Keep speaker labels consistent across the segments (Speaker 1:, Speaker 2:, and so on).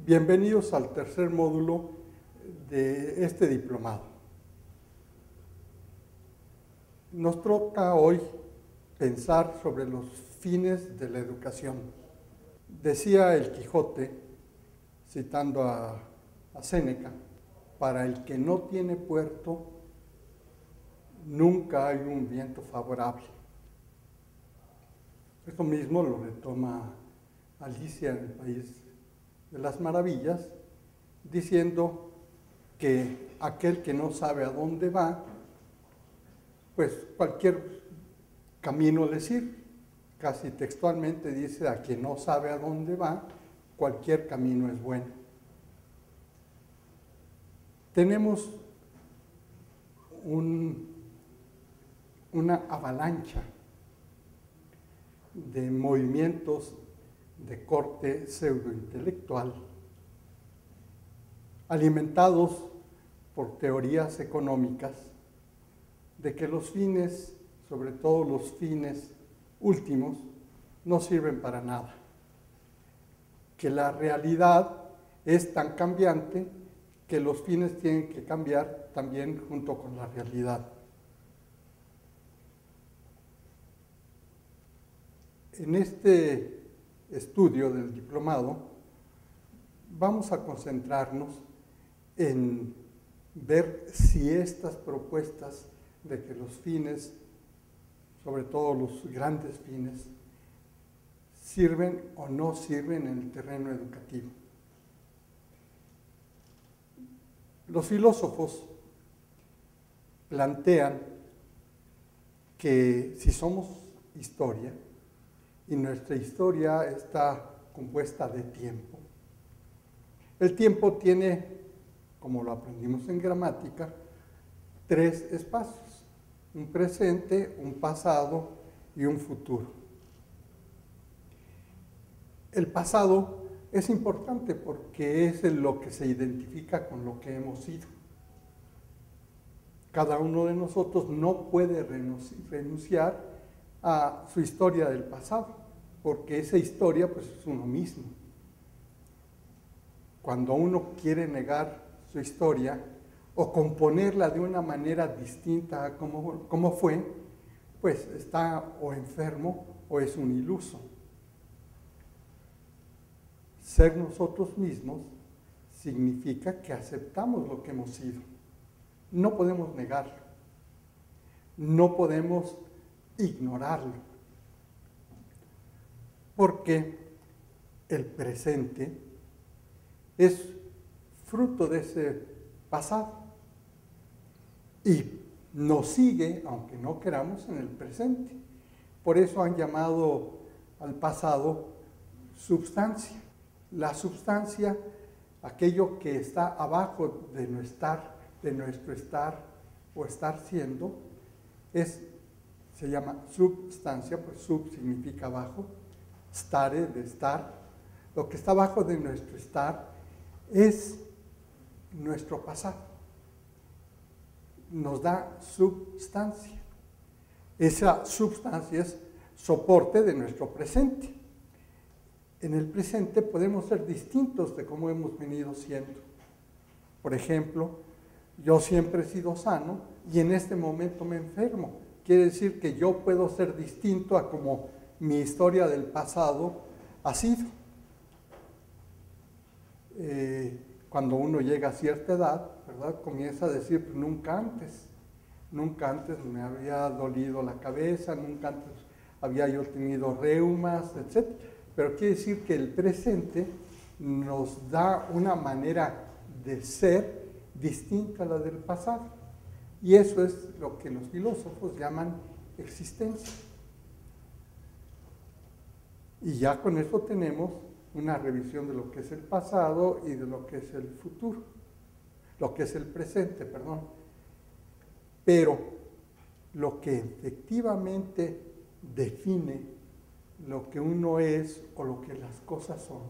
Speaker 1: Bienvenidos al tercer módulo de este diplomado. Nos toca hoy pensar sobre los fines de la educación. Decía el Quijote, citando a Séneca, para el que no tiene puerto, nunca hay un viento favorable. Esto mismo lo retoma Alicia en el País de las Maravillas, diciendo que aquel que no sabe a dónde va, pues cualquier camino le sirve. Casi textualmente dice, a quien no sabe a dónde va, cualquier camino es bueno. Tenemos una avalancha de movimientos de corte pseudointelectual, alimentados por teorías económicas, de que los fines, sobre todo los fines últimos, no sirven para nada, que la realidad es tan cambiante que los fines tienen que cambiar también junto con la realidad. En este estudio del diplomado vamos a concentrarnos en ver si estas propuestas de que los fines, sobre todo los grandes fines, sirven o no sirven en el terreno educativo. Los filósofos plantean que si somos historia, y nuestra historia está compuesta de tiempo, el tiempo tiene, como lo aprendimos en gramática, tres espacios: un presente, un pasado y un futuro. El pasado es importante porque es lo que se identifica con lo que hemos sido. Cada uno de nosotros no puede renunciar a su historia del pasado, porque esa historia pues es uno mismo. Cuando uno quiere negar su historia o componerla de una manera distinta a como fue, pues está o enfermo o es un iluso. Ser nosotros mismos significa que aceptamos lo que hemos sido. No podemos negarlo. No podemos ignorarlo. Porque el presente es fruto de ese pasado y nos sigue, aunque no queramos, en el presente. Por eso han llamado al pasado substancia. La substancia, aquello que está abajo de nuestro estar o estar siendo, se llama substancia, pues sub significa abajo, stare de estar. Lo que está abajo de nuestro estar es nuestro pasado. Nos da substancia. Esa substancia es soporte de nuestro presente. En el presente podemos ser distintos de cómo hemos venido siendo. Por ejemplo, yo siempre he sido sano y en este momento me enfermo. Quiere decir que yo puedo ser distinto a como mi historia del pasado ha sido. Cuando uno llega a cierta edad, ¿verdad?, comienza a decir, pues, nunca antes me había dolido la cabeza, nunca antes había yo tenido reumas, etc. Pero quiere decir que el presente nos da una manera de ser distinta a la del pasado. Y eso es lo que los filósofos llaman existencia. Y ya con eso tenemos una revisión de lo que es el pasado y de lo que es el futuro, lo que es el presente, perdón. Pero lo que efectivamente define lo que uno es o lo que las cosas son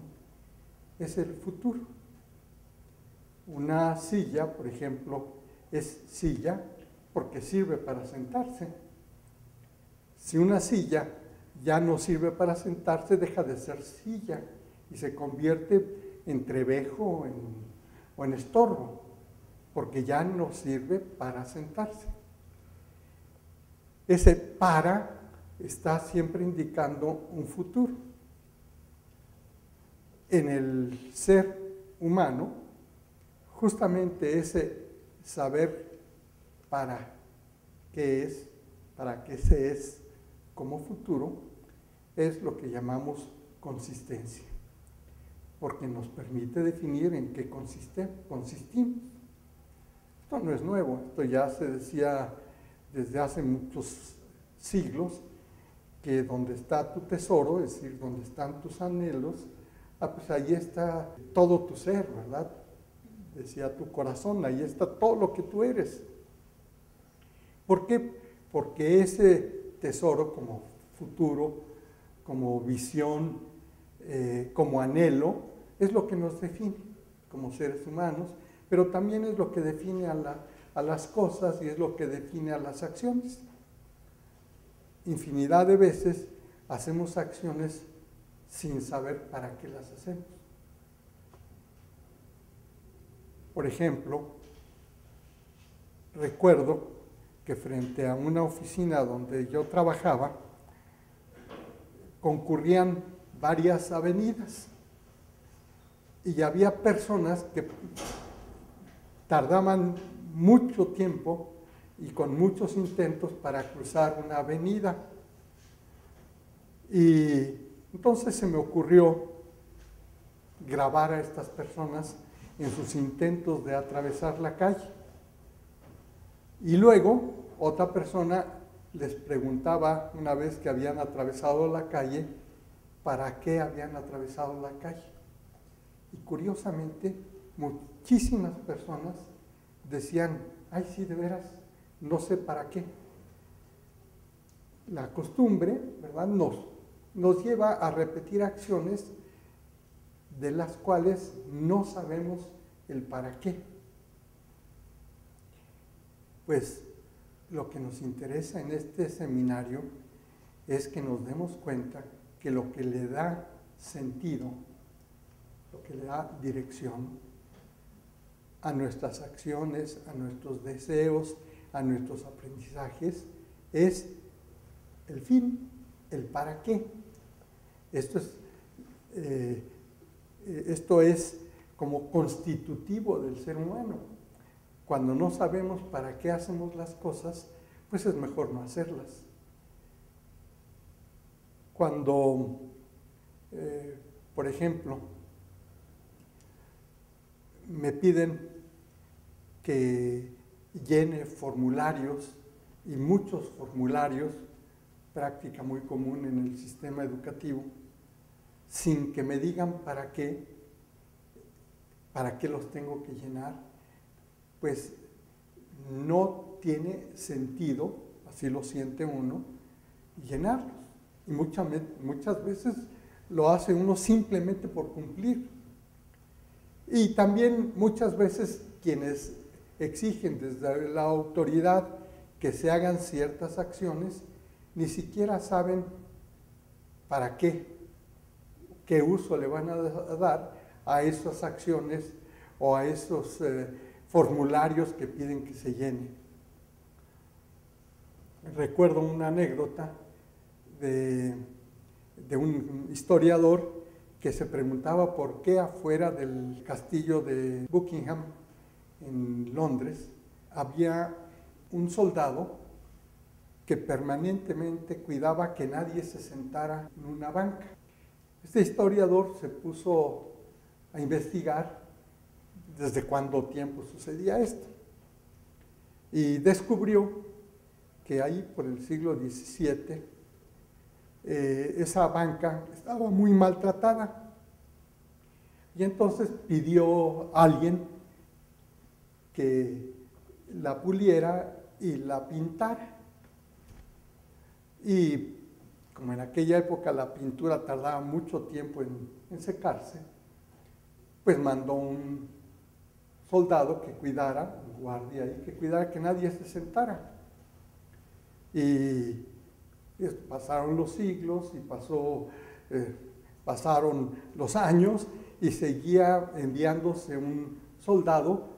Speaker 1: es el futuro. Una silla, por ejemplo, es silla porque sirve para sentarse. Si una silla ya no sirve para sentarse, deja de ser silla y se convierte en trevejo o en estorbo, porque ya no sirve para sentarse. Ese para está siempre indicando un futuro. En el ser humano, justamente ese saber para qué se es como futuro, es lo que llamamos consistencia, porque nos permite definir en qué consistimos. Esto no es nuevo, esto ya se decía desde hace muchos siglos, que donde está tu tesoro, es decir, donde están tus anhelos, pues ahí está todo tu ser, ¿verdad? Decía tu corazón, ahí está todo lo que tú eres. ¿Por qué? Porque ese tesoro como futuro, como visión, como anhelo, es lo que nos define como seres humanos, pero también es lo que define a las cosas y es lo que define a las acciones. Infinidad de veces hacemos acciones sin saber para qué las hacemos. Por ejemplo, recuerdo que frente a una oficina donde yo trabajaba, concurrían varias avenidas y había personas que tardaban mucho tiempo y con muchos intentos para cruzar una avenida. Y entonces se me ocurrió grabar a estas personas en sus intentos de atravesar la calle. Y luego otra persona les preguntaba, una vez que habían atravesado la calle, ¿para qué habían atravesado la calle? Y curiosamente, muchísimas personas decían, ay, sí, de veras, no sé para qué. La costumbre, ¿verdad?, nos lleva a repetir acciones de las cuales no sabemos el para qué. Pues lo que nos interesa en este seminario es que nos demos cuenta que lo que le da sentido, lo que le da dirección a nuestras acciones, a nuestros deseos, a nuestros aprendizajes, es el fin, el para qué. Esto es como constitutivo del ser humano. Cuando no sabemos para qué hacemos las cosas, pues es mejor no hacerlas. Cuando, por ejemplo, me piden que llene formularios, y muchos formularios, práctica muy común en el sistema educativo, sin que me digan para qué los tengo que llenar, pues no tiene sentido, así lo siente uno, llenarlos. Y muchas veces lo hace uno simplemente por cumplir. Y también muchas veces quienes exigen desde la autoridad que se hagan ciertas acciones, ni siquiera saben para qué uso le van a dar a esas acciones o a esos formularios que piden que se llenen. Recuerdo una anécdota de un historiador que se preguntaba por qué afuera del castillo de Buckingham en Londres había un soldado que permanentemente cuidaba que nadie se sentara en una banca. Este historiador se puso a investigar desde cuánto tiempo sucedía esto y descubrió que ahí por el siglo XVII esa banca estaba muy maltratada y entonces pidió a alguien que la puliera y la pintara. Y como en aquella época la pintura tardaba mucho tiempo en secarse, pues mandó un soldado que cuidara, un guardia ahí, que cuidara que nadie se sentara. Y pasaron los siglos y pasaron los años y seguía enviándose un soldado,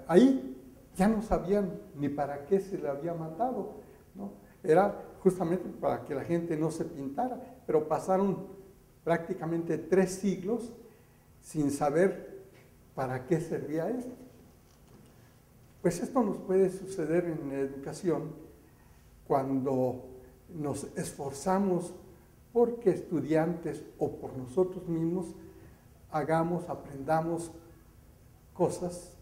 Speaker 1: ahí ya no sabían ni para qué se le había mandado, ¿no? Era justamente para que la gente no se pintara, pero pasaron prácticamente 3 siglos sin saber para qué servía esto. Pues esto nos puede suceder en la educación cuando nos esforzamos porque estudiantes o por nosotros mismos aprendamos cosas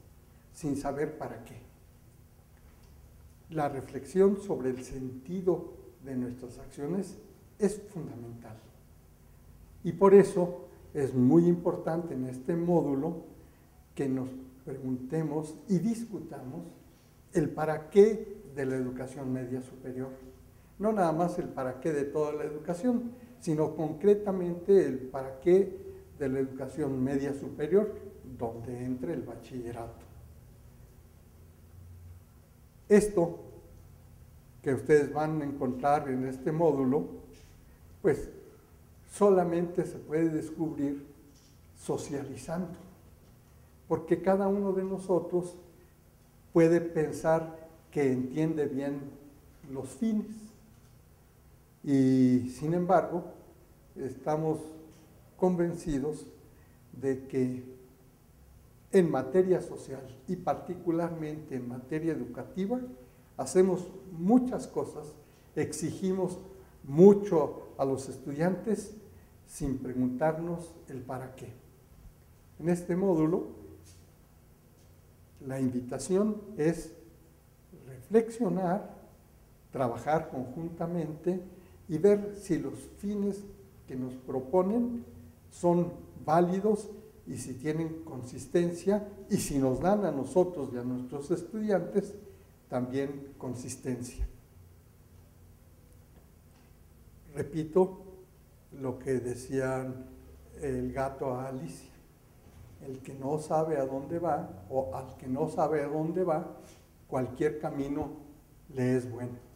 Speaker 1: sin saber para qué. La reflexión sobre el sentido de nuestras acciones es fundamental. Y por eso es muy importante en este módulo que nos preguntemos y discutamos el para qué de la educación media superior. No nada más el para qué de toda la educación, sino concretamente el para qué de la educación media superior, donde entre el bachillerato. Esto que ustedes van a encontrar en este módulo, pues solamente se puede descubrir socializando, porque cada uno de nosotros puede pensar que entiende bien los fines y sin embargo estamos convencidos de que en materia social y particularmente en materia educativa hacemos muchas cosas, exigimos mucho a los estudiantes sin preguntarnos el para qué. En este módulo, la invitación es reflexionar, trabajar conjuntamente y ver si los fines que nos proponen son válidos y si tienen consistencia y si nos dan a nosotros y a nuestros estudiantes también consistencia. Repito lo que decían el gato a Alicia: el que no sabe a dónde va, o al que no sabe a dónde va, cualquier camino le es bueno.